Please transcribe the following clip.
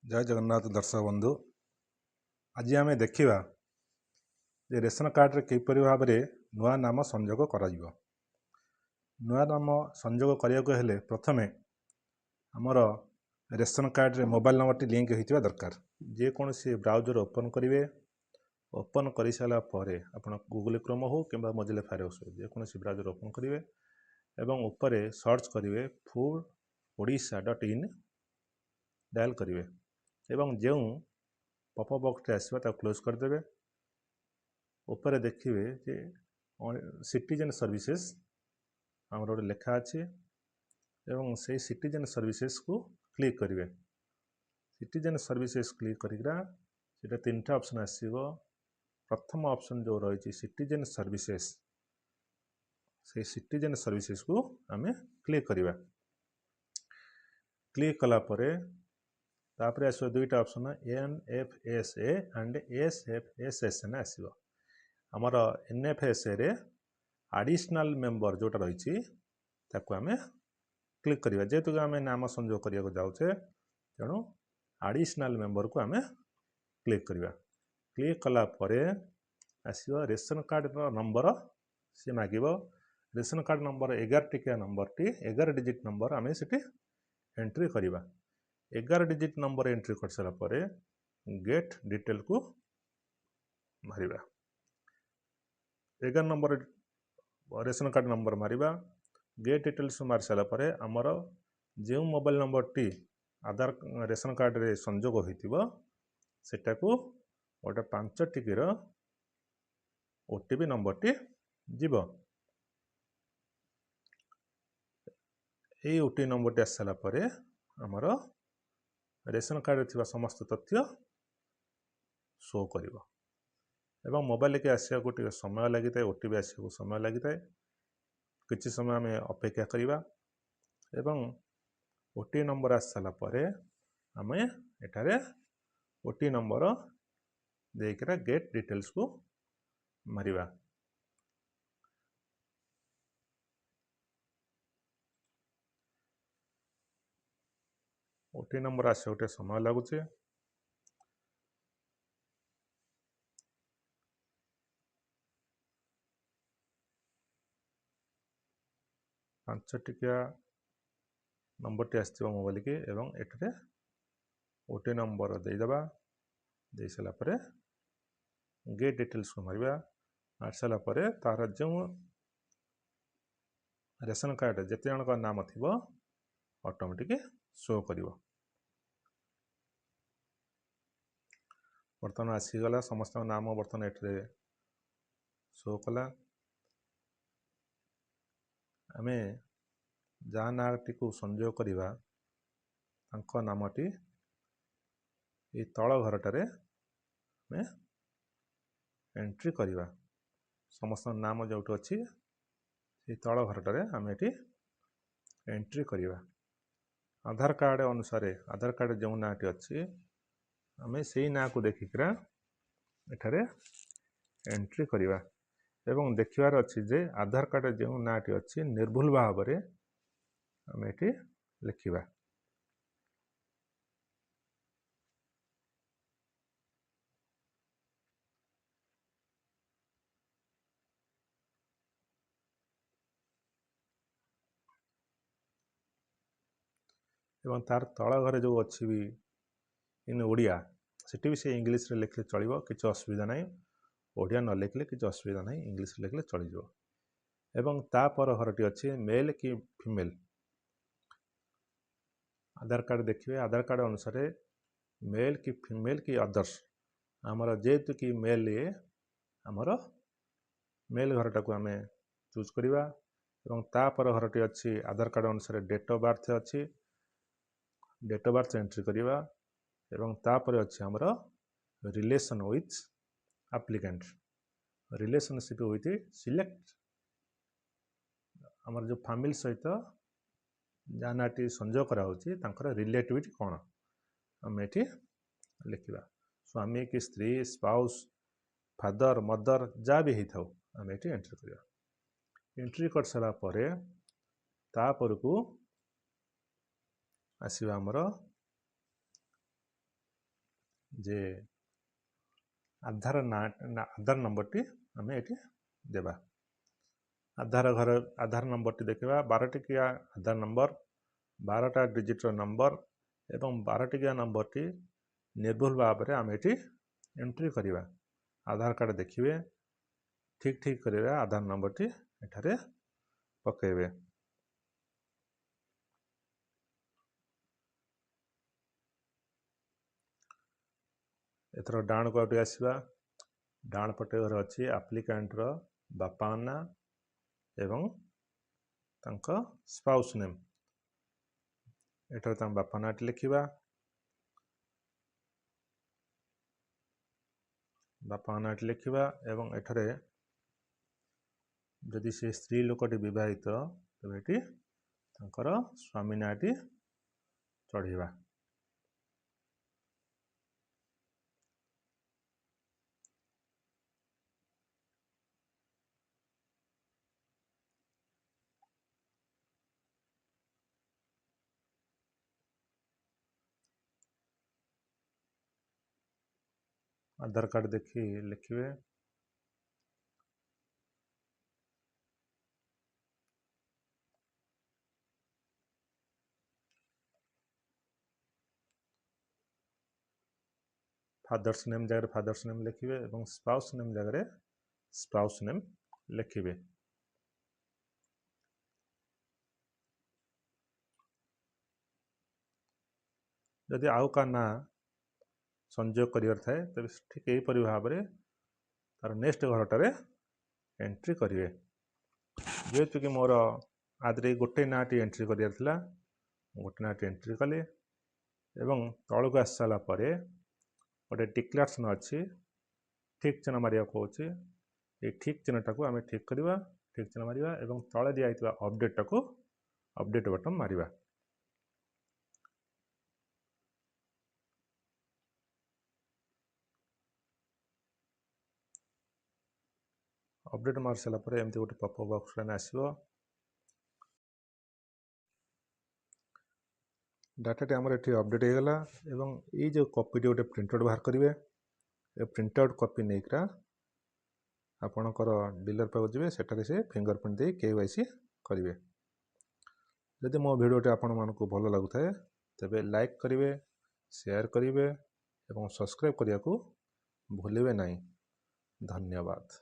जय जगन्नाथ दर्शक बंधु। आज आम देखा जे रेशन कार्ड रे किपरि भाव में नुआ नाम संयोग करा जिवो। नुआ नाम संयोग करने को हेले प्रथमे आमर रेशन कार्ड रे मोबाइल नंबर टी लिंक होइतिबा दरकार। जे कौन सी ब्राउजर ओपन करेंगे, ओपन कर सारा पर आप गूगल क्रोम हो कि मोजिला फायरफॉक्स हो, जेकोसी ब्राउजर ओपन करेंगे एवं ऊपर सर्च करेंगे फूड ओडिशा.in डायल करेंगे एवं जो पॉपअप बॉक्स आसवा क्लोज करदे। ऊपर देखिए जे सिटीजन सर्विसेज आमर गोटे लेखा अच्छे एवं से सिटीजन सर्विसेज को क्लिक करेंगे। सिटीजन सर्विसेज क्लिक कर तीन टा ऑप्शन आसो। प्रथम ऑप्शन जो रही सिटीजन सर्विसेज, से सिटीजन सर्विसेज को आम क्लिक करवा। क्लिक कलापर तापर आसो दुईटा ऑप्शन NFSA एंड SFSSN आसो। आमर NFSA रे एडिशनल मेंबर जोटा रही आम क्लिक करवा। जेहेतु आम नाम संयोग करने जाऊे तेणु एडिशनल मेंबर को आम क्लिक करवा। क्लिक कलापर आसो रेशन कार्ड नंबर सी मागिब। रेशन कार्ड नंबर 11 टिकिया नंबर टी 11 डिजिट नंबर आम से एंट्री करवा। 11 डिजिट नंबर एंट्री कर सारा पर गेट डिटेल को मारिबा। 11 नंबर रेशन कार्ड नंबर मारिबा। गेट डिटेल्स मारी सारा पर आमर जो मोबाइल नंबर टी आधार रेशन कार्ड रे संयोग होइतिबो सेटा को गोटे 5 टिकीर OTP नंबर टी जीवो। OTP नंबर टी आस सारा पर आमर रेशन कार्ड थी समस्त तथ्य शो करिवो एवं मोबाइल के आसिया को टिके समय लगी था। OTP आसिया को समय लगी था। किछि समय आम अपेक्षा करिबा एवं OTP नंबर आस सारा पर आम एठारे OTP नंबर देकर गेट डिटेल्स को मारिबा। OTP नंबर आसे गोटे समय लगुचे। पांच टिकिया नंबर टी आसथिबो मोबाइल के एवं एठारे OTP नंबर देदेबा। दे सारा पर गेट डिटेल्स को मारिबा। मार सारा पर तार जो रेशन कार्ड जिते जन का नाम थी ऑटोमेटिक शो करिवो। बर्तमान आसीगला समस्त नाम बर्तमान एठरे शो कला। आम जहाँ नाटी को संयोग करवा तांको नामटी ये तल घरटारे आम एंट्री करवा। समस्त नाम जो अच्छी ये तल घरटारे आम ये एंट्री करवा। आधार कार्ड अनुसार आधार कार्ड जो नाटी अच्छी आम से ना को देखिक एठारे एंट्री करवा एवं देखिबार अच्छी जे आधार कार्ड जो नाटी अच्छी निर्भुल भाव में आम ये लिखा। एवं तार तल घरे जो अच्छी भी इन ओडिया सेठी भी से इंग्लिश रे लिखले चलिबो, किछि असुविधा नहीं। ओडिया न लिखले किछि असुविधा नहीं, इंग्लिश लिखले चली जाओ। एवं तापर घरटी अच्छी मेल कि फीमेल आधार कार्ड देखिए। आधार कार्ड अनुसार मेल कि फीमेल कि अदर्स आमर जेहेतु कि मेल ये आमर मेल घरटा को आम चूज करवा। एवं तापर घरटी अच्छी आधार कार्ड अनुसार डेट ऑफ बर्थ अच्छी, डेट ऑफ बर्थ एंट्री करवा एवं तापर अच्छी आमर relation with applicant, relationship with select आमर जो फैमिली सहित जहाँ नाटी संयोग करा रिलेटिविटी कौन आम ये लिखा। स्वामी कि स्त्री, स्पाउस, फादर, मदर जहाँ भी होता आम ये एंट्री करवा। एंट्री कर सारा पर तापर को आसवा आमर जे आधार नंबरटी आम ये देवा। आधार नंबरटी देखा 12 टिकिया आधार नंबर 12टा डिजिटर नंबर एवं 12 टिकिया नंबरटी निर्भुल भाव में आम ये एंट्री करवा। आधार कार्ड देखिए ठीक ठीक करेगा आधार नंबरटी एठारे पकेबे। एथर डाण को आसवा। डाण पटे घर अच्छी आप्लिकांटर बापा ना एवं तांका स्पाउस नेम एठारे बापा नाटी लिखा। बापा नाटी लिखा एवं एठारे जदि से स्त्री लोकटी विवाहित तेज ये स्वामी नाटी चढ़ेवा। आधार कार्ड देखी लिखिए। फादर्स नेम जगह फादर्स नेम लिखिए एवं स्पाउस नेम जगह स्पाउस नेम लिखिए। जदि आउ का ना संयोग कर थाए तब ठीक यहीपरि भाव में तार नेक्स्ट घरटार एंट्री करेंगे। जेहेतु कि मोर आदि गोटे नाटी एंट्री करार गोटे नाटी एंट्री कली एवं तौक आस सारापर गोटे डिक्लेरेसन अच्छी ठीक चिन्ह मारे कौच ये ठीक चिन्हटा को आम ठीक करवा। ठीक चिन्ह मारिबा एवं तले दिया अपडेट को अपडेट बटन मारिबा। अपडेट मार सारा पर एमती गोटे पॉपअप बॉक्स आसो। डाटाटी आमर ये अपडेट हो गला एवं ये जो कॉपी गोटे प्रिंटआउट बाहर करेंगे। प्रिंटआउट कॉपी नहीं आपणकर डीलर पाक जी सेठारे से फिंगरप्रिंट दे KYC करेंगे। जदि मो भिडियोटी आपण मानक भल लगुए तेबे लाइक करेंगे, शेयर करेंगे एवं सब्सक्राइब करने को भूलिए नहीं। धन्यवाद।